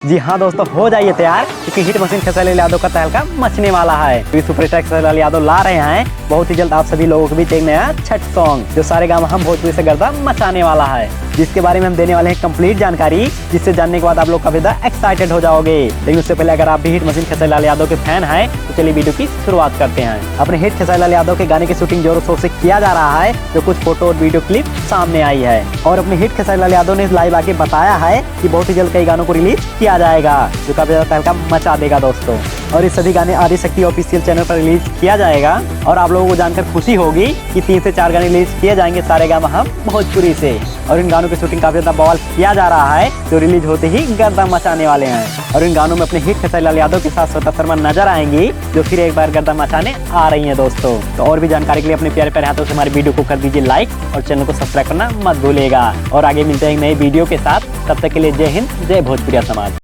जी हाँ दोस्तों, हो जाइए तैयार क्योंकि हिट मशीन खेसारी लाल यादव का तहलका मचने वाला है। तो सुपरस्टार खेसारी लाल यादव ला रहे हैं बहुत ही जल्द आप सभी लोगों के बीच एक नया छठ सॉन्ग जो सारे गाँव हम भोजपुरी से गर्दा मचाने वाला है, जिसके बारे में हम देने वाले हैं कंप्लीट जानकारी, जिससे जानने के बाद आप लोग काफी ज्यादा एक्साइटेड हो जाओगे। लेकिन उससे पहले अगर आप भी हिट मशीन खेसारी लाल यादव के फैन हैं तो चलिए वीडियो की शुरुआत करते हैं। अपने हिट खेसारी लाल यादव के गाने की शूटिंग जोरों शोर से किया जा रहा है, जो कुछ फोटो और वीडियो क्लिप सामने आई है। और अपने हिट खेसारी लाल यादव ने लाइव आके बताया है कि बहुत ही जल्द कई गानों को रिलीज किया जाएगा, जो काफी ज्यादा तहलका मचा देगा दोस्तों। और ये सभी गाने आदिशक्ति ऑफिशियल चैनल पर रिलीज किया जाएगा। और आप लोगों को जानकर खुशी होगी कि 3 से 4 गाने रिलीज किए जाएंगे सारे गामा हम भोजपुरी से। और इन गानों की शूटिंग काफी ज्यादा बवाल किया जा रहा है, जो रिलीज होते ही गर्दा मचाने वाले हैं। और इन गानों में अपने हिट खेसारी लाल यादव के साथ श्वेता शर्मा नजर आएंगी, जो फिर एक बार गर्दा मचाने आ रही है दोस्तों। तो और भी जानकारी के लिए अपने प्यारे प्यारे हाथों से हमारे वीडियो को कर दीजिए लाइक और चैनल को सब्सक्राइब करना मत भूलिएगा। और आगे मिलते हैं एक नई वीडियो के साथ, तब तक के लिए जय हिंद, जय भोजपुरिया समाज।